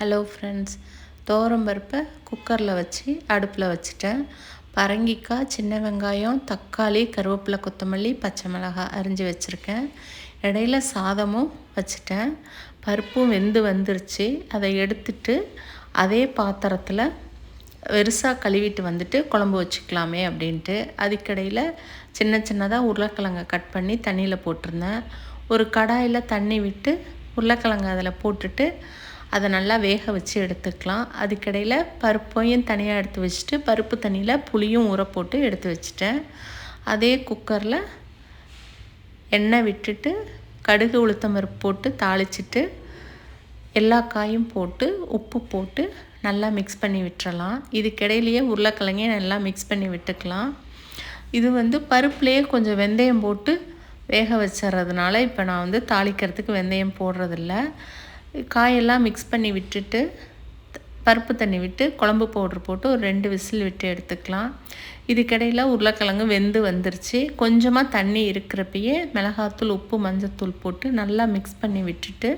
Hello friends, துவரம் பருப்பை குக்கரில் வச்சு அடுப்பில் வச்சுட்டேன். பரங்கிக்காய், சின்ன வெங்காயம், தக்காளி, கருவேப்பிலை, கொத்தமல்லி, பச்சை மிளகாய் அரிஞ்சு வச்சுருக்கேன். இடையில சாதமும் வச்சுட்டேன். பருப்பும் வெந்து வந்துருச்சு. அதை எடுத்துட்டு அதே பாத்திரத்தில் வெறுசாக கழுவிட்டு வந்துட்டு குழம்பு வச்சுக்கலாமே அப்படின்ட்டு அதுக்கிடையில் சின்ன சின்னதாக உருளைக்கிழங்கை கட் பண்ணி தண்ணியில் போட்டிருந்தேன். ஒரு கடாயில் தண்ணி விட்டு உருளைக்கிழங்கு அதில் போட்டுட்டு அதை நல்லா வேக வச்சு எடுத்துக்கலாம். அதுக்கிடையில் பருப்பையும் தனியாக எடுத்து வச்சுட்டு பருப்பு தண்ணியில் புளியும் ஊற போட்டு எடுத்து வச்சுட்டேன். அதே குக்கரில் எண்ணெய் விட்டுட்டு கடுகு உளுத்தம் பருப்பு போட்டு தாளிச்சிட்டு எல்லா காயும் போட்டு உப்பு போட்டு நல்லா மிக்ஸ் பண்ணி விட்டுறலாம். இதுக்கிடையிலையே உருளைக்கிழங்கையும் நல்லா மிக்ஸ் பண்ணி விட்டுக்கலாம். இது பருப்புலேயே கொஞ்சம் வெந்தயம் போட்டு வேக வச்சுறதுனால இப்போ நான் தாளிக்கிறதுக்கு வெந்தயம் போடுறதில்ல. காயெல்லாம் மிக்ஸ் பண்ணி விட்டுட்டு பருப்பு தண்ணி விட்டு குழம்பு பவுட்ரு போட்டு ஒரு 2 விசில் விட்டு எடுத்துக்கலாம். இதுக்கிடையில் உருளைக்கிழங்கு வெந்து வந்துருச்சு. கொஞ்சமாக தண்ணி இருக்கிறப்பயே மிளகாத்தூள், உப்பு, மஞ்சத்தூள் போட்டு நல்லா மிக்ஸ் பண்ணி விட்டுட்டு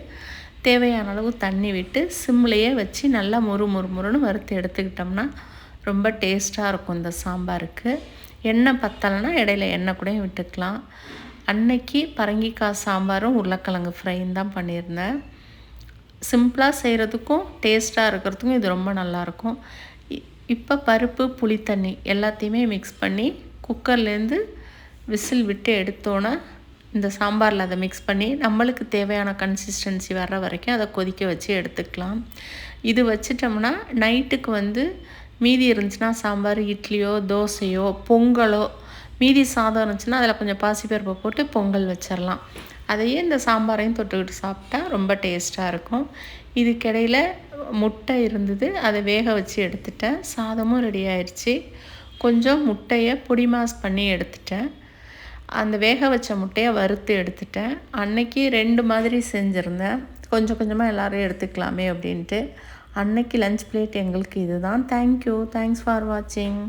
தேவையான அளவு தண்ணி விட்டு சிம்லேயே வச்சு நல்லா முறுமுறுன்னு வறுத்து எடுத்துக்கிட்டோம்னா ரொம்ப டேஸ்ட்டாக இருக்கும் இந்த சாம்பாருக்கு. எண்ணெய் பத்தலைன்னா இடையில எண்ணெய் கூட விட்டுக்கலாம். அன்னைக்கு பரங்கிக்காய் சாம்பாரும் உருளைக்கிழங்கு ஃப்ரையும் தான் பண்ணியிருந்தேன். சிம்பிளாக செய்கிறதுக்கும் டேஸ்ட்டாக இருக்கிறதுக்கும் இது ரொம்ப நல்லாயிருக்கும். இப்போ பருப்பு, புளி தண்ணி எல்லாத்தையுமே மிக்ஸ் பண்ணி குக்கர்லேருந்து விசில் விட்டு எடுத்தோன்னே இந்த சாம்பாரில் அதை மிக்ஸ் பண்ணி நம்மளுக்கு தேவையான கன்சிஸ்டன்சி வர்ற வரைக்கும் அதை கொதிக்க வச்சு எடுத்துக்கலாம். இது வச்சிட்டோம்னா நைட்டுக்கு மீதி இருந்துச்சுன்னா சாம்பார், இட்லியோ, தோசையோ, பொங்கலோ, மீதி சாதம் இருந்துச்சுன்னா அதில் கொஞ்சம் பாசிப்பருப்பை போட்டு பொங்கல் வச்சிடலாம். அதையே இந்த சாம்பாரையும் தொட்டுக்கிட்டு சாப்பிட்டா ரொம்ப டேஸ்ட்டாக இருக்கும். இதுக்கிடையில் முட்டை இருந்தது, அதை வேக வச்சு எடுத்துட்டேன். சாதமும் ரெடி ஆயிடுச்சு. கொஞ்சம் முட்டையை பொடி மாஸ் பண்ணி எடுத்துட்டேன். அந்த வேக வச்ச முட்டையை வறுத்து எடுத்துட்டேன். அன்னைக்கு 2 மாதிரி செஞ்சுருந்தேன். கொஞ்சம் கொஞ்சமாக எல்லோரும் எடுத்துக்கலாமே அப்படின்ட்டு. அன்னைக்கு லஞ்ச் பிளேட் எங்களுக்கு இதுதான். தேங்க்யூ. தேங்க்ஸ் ஃபார் வாட்சிங்.